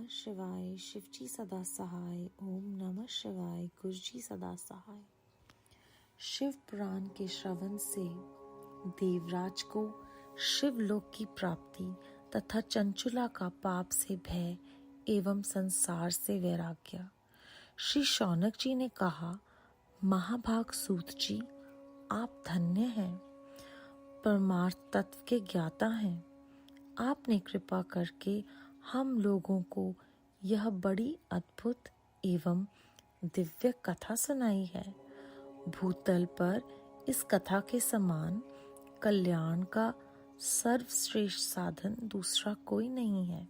नमः शिवाय, शिवजी सदा सहाय। ओम नमः शिवाय, गुरुजी सदा सहाय। शिव पुराण के श्रवण से देवराज को शिवलोक की प्राप्ति तथा चंचुला का पाप से भय एवं संसार से वैराग्य। श्री शौनक जी ने कहा, महाभाग सूत जी, आप धन्य हैं, परमार्थ तत्व के ज्ञाता हैं। आपने कृपा करके हम लोगों को यह बड़ी अद्भुत एवं दिव्य कथा सुनाई है। भूतल पर इस कथा के समान कल्याण का सर्वश्रेष्ठ साधन दूसरा कोई नहीं है।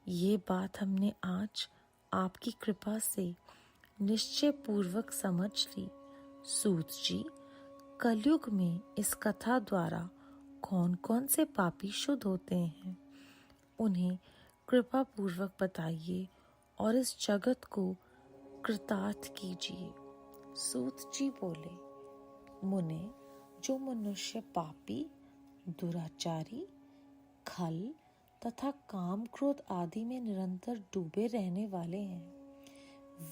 ये बात हमने आज आपकी कृपा से निश्चय पूर्वक समझ ली। सूत जी, कलयुग में इस कथा द्वारा कौन कौन से पापी शुद्ध होते हैं, उन्हें कृपा पूर्वक बताइए और इस जगत को कृतार्थ कीजिए। सूत जी बोले, मुने, जो मनुष्य पापी, दुराचारी, खल तथा काम क्रोध आदि में निरंतर डूबे रहने वाले हैं,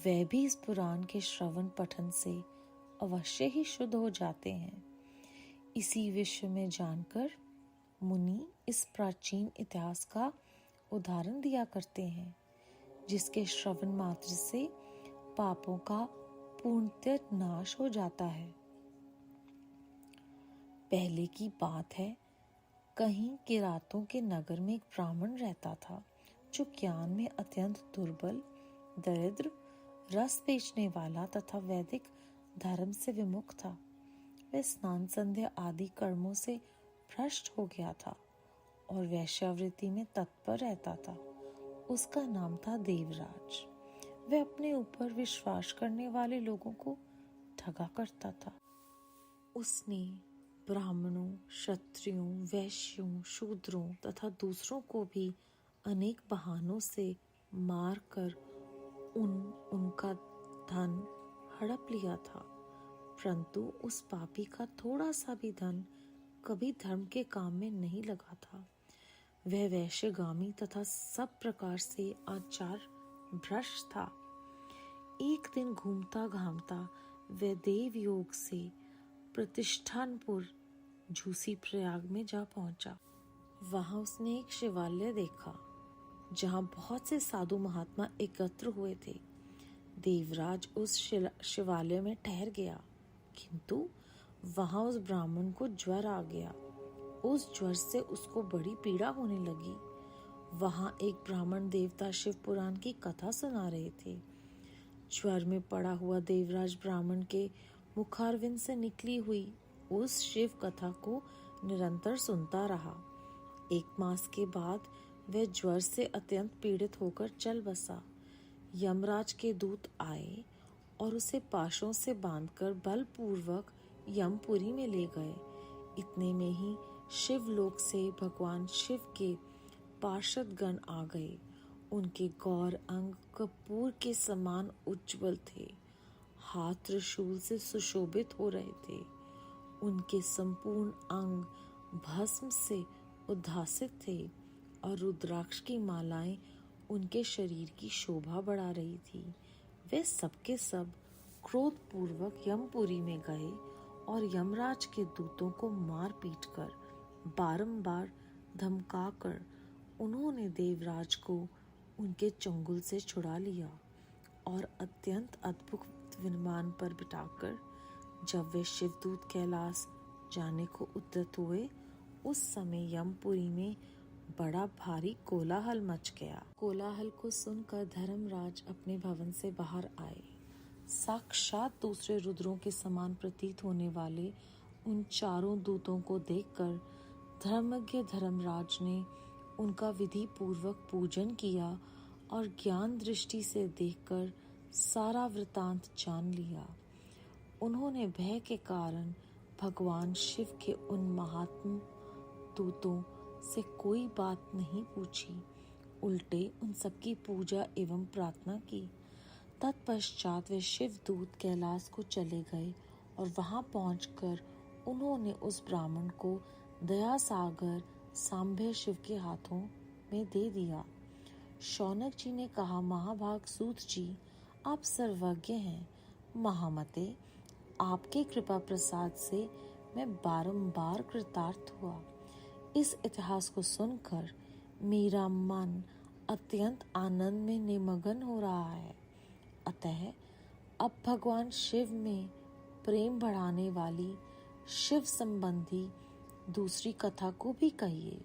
वे भी इस पुराण के श्रवण पठन से अवश्य ही शुद्ध हो जाते हैं। इसी विषय में जानकर मुनि इस प्राचीन इतिहास का उदाहरण दिया करते हैं, जिसके श्रवण मात्र से पापों का पूर्णतः नाश हो जाता है। पहले की बात है, कहीं किरातों के नगर में एक ब्राह्मण रहता था, जो ज्ञान में अत्यंत दुर्बल, दरिद्र, रस बेचने वाला तथा वैदिक धर्म से विमुख था। वह स्नान संध्या आदि कर्मों से भ्रष्ट हो गया था और वैश्यावृत्ति में तत्पर रहता था। उसका नाम था देवराज। वह अपने ऊपर विश्वास करने वाले लोगों को ठगा करता था। उसने ब्राह्मणों, क्षत्रियों, वैश्यों, शूद्रों तथा दूसरों को भी अनेक बहानों से मारकर उनका धन हड़प लिया था, परंतु उस पापी का थोड़ा सा भी धन कभी धर्म के काम में नहीं लगा था। वह वैश्यगामी तथा सब प्रकार से आचार भ्रष्ट था। एक दिन घूमता घामता वह देव योग से प्रतिष्ठानपुर झूसी प्रयाग में जा पहुंचा। वहां उसने एक शिवालय देखा, जहां बहुत से साधु महात्मा एकत्र हुए थे। देवराज उस शिवालय में ठहर गया, किंतु वहां उस ब्राह्मण को ज्वर आ गया। उस ज्वर से उसको बड़ी पीड़ा होने लगी। वहां एक ब्राह्मण देवता शिव पुराण की कथा सुना रहे थे। ज्वर में पड़ा हुआ देवराज ब्राह्मण के मुखारविंद से निकली हुई उस शिव कथा को निरंतर सुनता रहा। 1 मास के बाद वह ज्वर से अत्यंत पीड़ित होकर चल बसा। यमराज के दूत आए और उसे पाशों से बांधकर बलपूर्वक यमपुरी में ले गए। इतने में ही शिवलोक से भगवान शिव के पार्षद गण आ गए। उनके गौर अंग कपूर के समान उज्जवल थे, हाथ त्रिशूल से सुशोभित हो रहे थे। उनके संपूर्ण अंग भस्म से उद्भासित थे और रुद्राक्ष की मालाएं उनके शरीर की शोभा बढ़ा रही थी। वे सबके सब क्रोध पूर्वक यमपुरी में गए और यमराज के दूतों को मार पीट कर बारंबार धमकाकर उन्होंने देवराज को उनके चंगुल से छुड़ा लिया और अत्यंत अद्भुत विमान पर बिठाकर जब वे शिवदूत कैलाश जाने को उद्यत हुए, उस समय यमपुरी में बड़ा भारी कोलाहल मच गया। कोलाहल को सुनकर धर्मराज अपने भवन से बाहर आए। साक्षात दूसरे रुद्रों के समान प्रतीत होने वाले उन चारों दूतों को देखकर धर्मज्ञ धर्मराज ने उनका विधि पूर्वक पूजन किया और ज्ञान दृष्टि से देखकर सारा वृतांत जान लिया। उन्होंने भय के कारण भगवान शिव के उन महात्म दूतों से कोई बात नहीं पूछी, उल्टे उन सबकी पूजा एवं प्रार्थना की। तत्पश्चात वे शिवदूत कैलाश को चले गए और वहां पहुंचकर उन्होंने उस ब्राह्मण को दया सागर सांभे शिव के हाथों में दे दिया। शौनक जी ने कहा, महाभाग सूत जी, आप सर्वज्ञ हैं। महामते, आपके कृपा प्रसाद से मैं बारंबार कृतार्थ हुआ। इस इतिहास को सुनकर मेरा मन अत्यंत आनंद में निमग्न हो रहा है। अतः अब भगवान शिव में प्रेम बढ़ाने वाली शिव संबंधी दूसरी कथा को भी कहिए।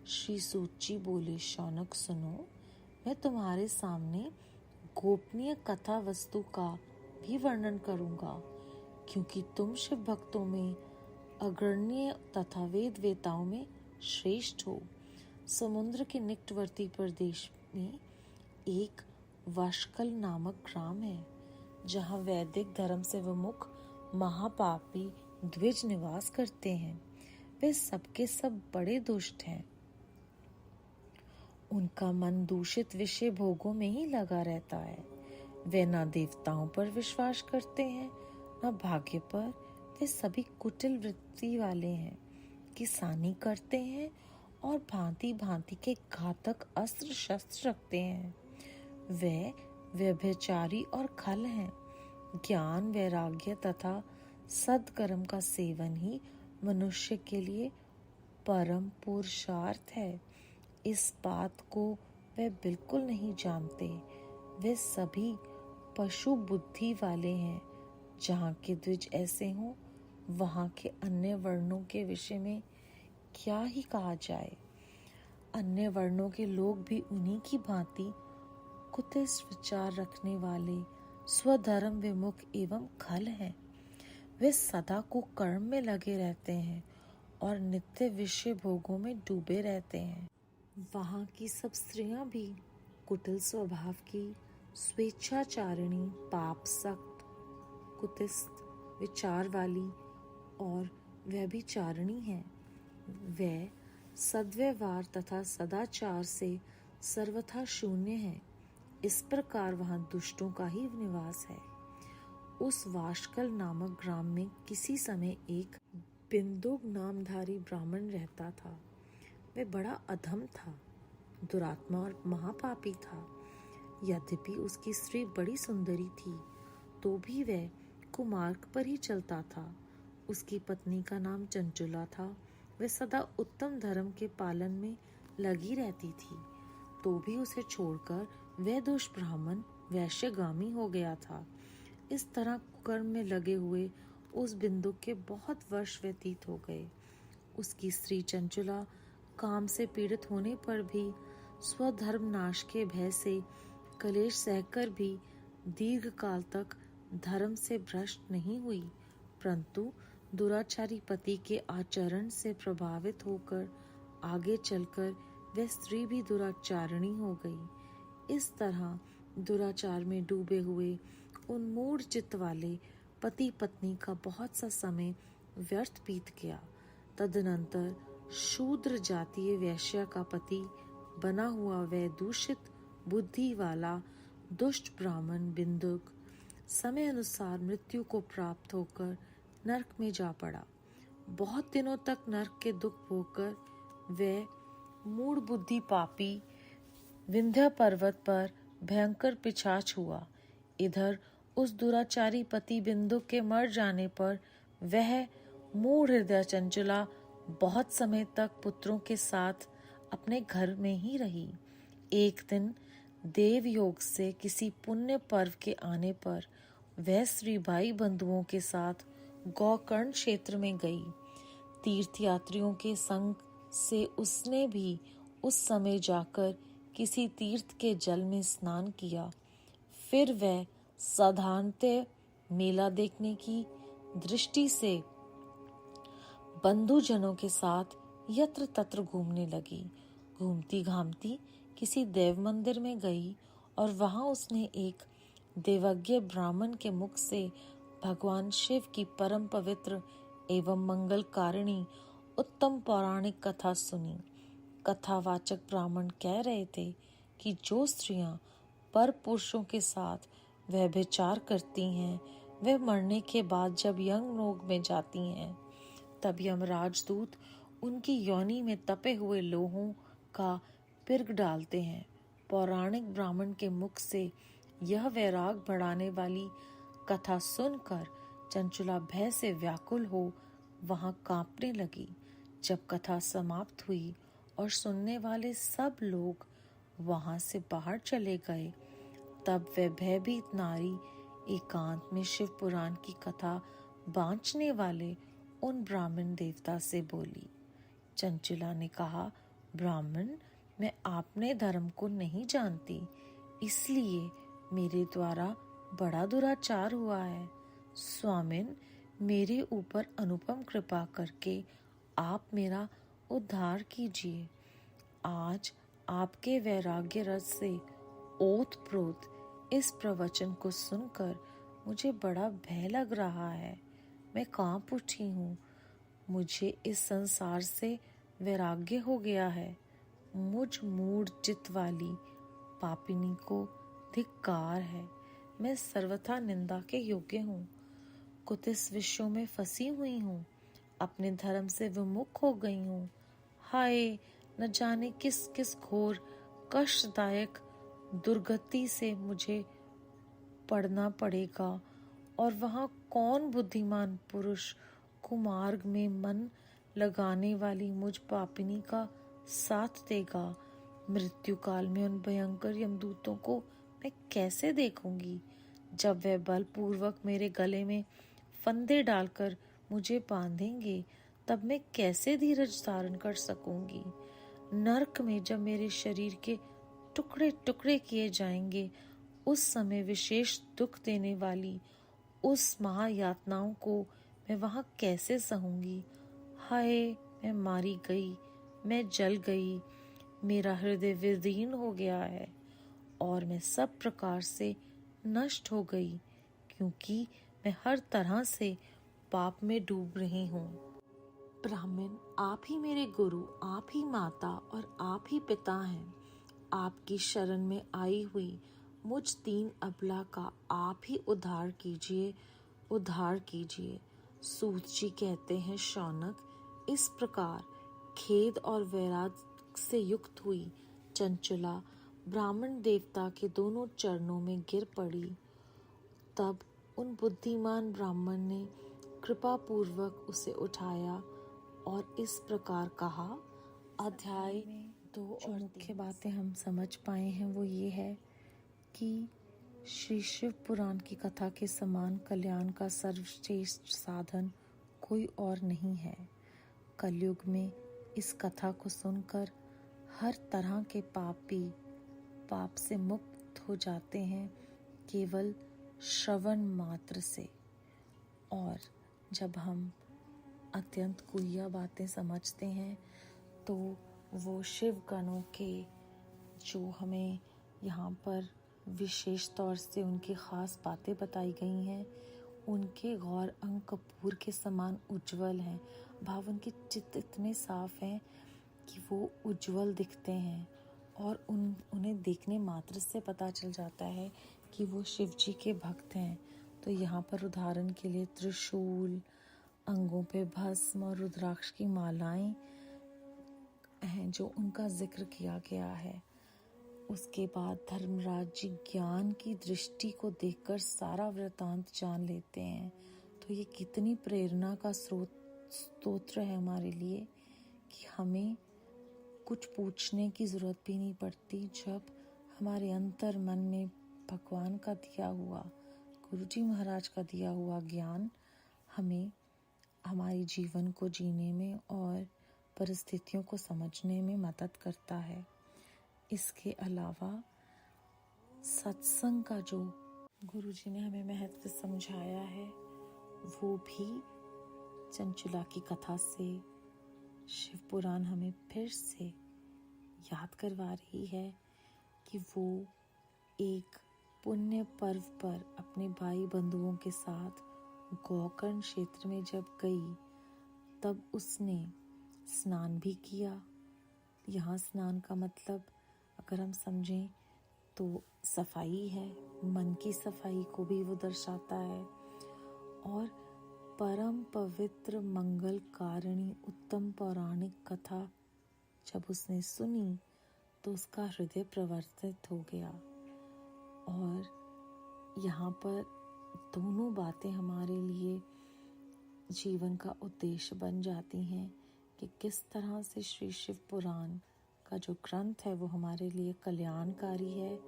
श्री सूत जी बोले, शौनक सुनो, मैं तुम्हारे सामने गोपनीय कथा वस्तु का भी वर्णन करूंगा, क्योंकि तुम शिव भक्तों में अग्रण्य तथा वेद वेताओं में श्रेष्ठ हो। समुद्र के निकटवर्ती प्रदेश में एक वाशकल नामक ग्राम है, जहाँ वैदिक धर्म से विमुख महापापी द्विज निवास करते हैं। वे सबके सब बड़े दुष्ट हैं। उनका मन दूषित विषय भोगों में ही लगा रहता है। वे न देवताओं पर विश्वास करते हैं, न भाग्य पर। वे सभी कुटिल वृत्ति वाले हैं, किसानी करते हैं और भांति भांति के घातक अस्त्र शस्त्र रखते हैं। वे व्यभिचारी और खल हैं। ज्ञान, वैराग्य तथा सद्कर्म का सेवन ही मनुष्य के लिए परम पुरुषार्थ है। इस बात को वे बिल्कुल नहीं जानते। वे सभी पशु बुद्धि वाले हैं। जहाँ के द्विज ऐसे हों, वहाँ के अन्य वर्णों के विषय में क्या ही कहा जाए। अन्य वर्णों के लोग भी उन्हीं की भांति कुत्सित विचार रखने वाले, स्वधर्म विमुख एवं खल हैं। वे सदा को कर्म में लगे रहते हैं और नित्य विषय भोगों में डूबे रहते हैं। वहाँ की सब स्त्रियां भी कुटिल स्वभाव की, स्वेच्छाचारिणी, पाप सक्त, कुत्सित विचार वाली और व्यभिचारिणी हैं। वे सद्व्यवहार तथा सदाचार से सर्वथा शून्य हैं। इस प्रकार वहाँ दुष्टों का ही निवास है। उस वाशकल नामक ग्राम में किसी समय एक बिंदुक नामधारी ब्राह्मण रहता था। वह बड़ा अधम था, दुरात्मा और महापापी था। यद्यपि उसकी स्त्री बड़ी सुंदरी थी, तो भी वह कुमार्ग पर ही चलता था। उसकी पत्नी का नाम चंचुला था। वह सदा उत्तम धर्म के पालन में लगी रहती थी, तो भी उसे छोड़कर वह दुष्ट ब्राह्मण वैश्यगामी हो गया था। इस तरह कुकर्म में लगे हुए उस बिंदु के बहुत वर्ष व्यतीत हो गए। उसकी स्त्री चंचुला काम से पीड़ित होने पर भी स्वधर्म नाश के भय से कलेश सहकर भी दीर्घ काल तक धर्म से भ्रष्ट नहीं हुई, परंतु दुराचारी पति के आचरण से प्रभावित होकर आगे चलकर वह स्त्री भी दुराचारिणी हो गई। इस तरह दुराचार में डूबे हुए उन मूढ़ चित्त वाले पति पत्नी का बहुत सा समय व्यर्थ बीत गया। तदनंतर शूद्र जातीय वैश्या का पति बना हुआ वह दूषित बुद्धि वाला दुष्ट ब्राह्मण बिंदुक समय अनुसार मृत्यु को प्राप्त होकर नरक में जा पड़ा। बहुत दिनों तक नरक के दुख भोगकर वह मूढ़ बुद्धि पापी विंध्य पर्वत पर भयंकर पिशाच हुआ। इधर उस दुराचारी पति बिंदु के मर जाने पर वह मूढ़ हृदय चंचुला बहुत समय तक पुत्रों के साथ अपने घर में ही रही। एक दिन देव योग से किसी पुण्य पर्व के आने पर वह श्री भाई बंधुओं के साथ गोकर्ण क्षेत्र में गई। तीर्थ यात्रियों के संग से उसने भी उस समय जाकर किसी तीर्थ के जल में स्नान किया। फिर वह साधारणतः मेला देखने की दृष्टि से बंधुजनों के साथ यत्र तत्र घूमने लगी। घूमती घामती किसी देव मंदिर में गई और वहां उसने एक देवज्ञ ब्राह्मण के मुख से भगवान शिव की परम पवित्र एवं मंगलकारिणी उत्तम पौराणिक कथा सुनी। कथावाचक ब्राह्मण कह रहे थे कि जो स्त्रियां पर पुरुषों के साथ व्यभिचार करती हैं, वे मरने के बाद जब यम लोक में जाती हैं, तब यमराज दूत उनकी योनि में तपे हुए लोहों का पिर्ग डालते हैं। पौराणिक ब्राह्मण के मुख से यह वैराग बढ़ाने वाली कथा सुनकर चंचुला भय से व्याकुल हो वहां कांपने लगी। जब कथा समाप्त हुई और सुनने वाले सब लोग वहां से बाहर चले गए, तब वह भयभीत नारी एकांत में शिव पुराण की कथा बांचने वाले उन ब्राह्मण देवता से बोली। चंचुला ने कहा, ब्राह्मण, मैं आपने धर्म को नहीं जानती, इसलिए मेरे द्वारा बड़ा दुराचार हुआ है। स्वामिन, मेरे ऊपर अनुपम कृपा करके आप मेरा उद्धार कीजिए। आज आपके वैराग्य रस से ओतप्रोत इस प्रवचन को सुनकर मुझे बड़ा भय लग रहा है। मैं कांप उठी हूँ। मुझे इस संसार से वैराग्य हो गया है। मुझ मूढ़ चित्त वाली पापिनी को धिक्कार है। मैं सर्वथा निंदा के योग्य हूँ। कुतिस विषयों में फंसी हुई हूँ। अपने धर्म से विमुख हो गई हूँ। हाय, न जाने किस किस घोर कष्टदायक दुर्गति से मुझे पड़ना पड़ेगा, और वहाँ कौन बुद्धिमान पुरुष कुमार्ग में मन लगाने वाली मुझ पापिनी का साथ देगा। मृत्यु काल में उन भयंकर यमदूतों को मैं कैसे देखूंगी? जब वह बलपूर्वक मेरे गले में फंदे डालकर मुझे बांधेंगे, तब मैं कैसे धीरज धारण कर सकूंगी? नरक में जब मेरे शरीर के टुकड़े टुकड़े किए जाएंगे, उस समय विशेष दुख देने वाली उस महायातनाओं को मैं वहां कैसे सहूंगी? हाय, मैं मारी गई, मैं जल गई, मेरा हृदय विदीर्ण हो गया है और मैं सब प्रकार से नष्ट हो गई, क्योंकि मैं हर तरह से पाप में डूब रही हूँ। ब्राह्मण, आप ही मेरे गुरु, आप ही माता और आप ही पिता हैं। आपकी शरण में आई हुई मुझ दीन अबला का आप ही उद्धार कीजिए, उद्धार कीजिए। सूत जी कहते हैं, शौनक, इस प्रकार खेद और वैराग से युक्त हुई चंचुला ब्राह्मण देवता के दोनों चरणों में गिर पड़ी। तब उन बुद्धिमान ब्राह्मण ने कृपा पूर्वक उसे उठाया और इस प्रकार कहा। अध्याय 2 और मुख्य बातें हम समझ पाए हैं वो ये है कि श्री शिव पुराण की कथा के समान कल्याण का सर्वश्रेष्ठ साधन कोई और नहीं है। कलयुग में इस कथा को सुनकर हर तरह के पापी पाप से मुक्त हो जाते हैं, केवल श्रवण मात्र से। और जब हम अत्यंत गुह्य बातें समझते हैं तो वो शिव गणों के जो हमें यहाँ पर विशेष तौर से उनकी खास बातें बताई गई हैं, उनके गौर अंग कपूर के समान उज्जवल हैं। भाव उनके चित्त इतने साफ हैं कि वो उज्जवल दिखते हैं और उन्हें देखने मात्र से पता चल जाता है कि वो शिव जी के भक्त हैं। तो यहाँ पर उदाहरण के लिए त्रिशूल, अंगों पे भस्म और रुद्राक्ष की मालाएं हैं जो उनका जिक्र किया गया है। उसके बाद धर्मराज जी ज्ञान की दृष्टि को देखकर सारा वृतांत जान लेते हैं। तो ये कितनी प्रेरणा का स्तोत्र है हमारे लिए कि हमें कुछ पूछने की जरूरत भी नहीं पड़ती। जब हमारे अंतर मन में भगवान का दिया हुआ, गुरुजी महाराज का दिया हुआ ज्ञान हमें हमारे जीवन को जीने में और परिस्थितियों को समझने में मदद करता है। इसके अलावा सत्संग का जो गुरुजी ने हमें महत्व समझाया है वो भी चंचुला की कथा से शिव पुराण हमें फिर से याद करवा रही है कि वो एक पुण्य पर्व पर अपने भाई बंधुओं के साथ गोकर्ण क्षेत्र में जब गई, तब उसने स्नान भी किया। यहाँ स्नान का मतलब अगर हम समझें तो सफाई है, मन की सफाई को भी वो दर्शाता है। और परम पवित्र मंगल कारिणी उत्तम पौराणिक कथा जब उसने सुनी तो उसका हृदय प्रवर्तित हो गया। और यहाँ पर दोनों बातें हमारे लिए जीवन का उद्देश्य बन जाती हैं कि किस तरह से श्री शिव पुराण का जो ग्रंथ है वो हमारे लिए कल्याणकारी है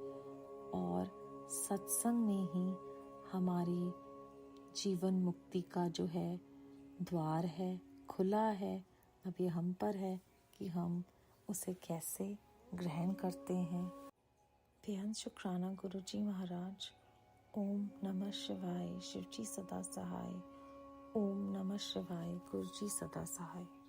और सत्संग में ही हमारी जीवन मुक्ति का जो है द्वार है, खुला है। अब ये हम पर है कि हम उसे कैसे ग्रहण करते हैं। बेहद शुक्राना गुरु जी महाराज। ओम नमः शिवाय। शिव जी सदा सहाय। ओम नमः शिवाय। गुरु जी सदा सहाय।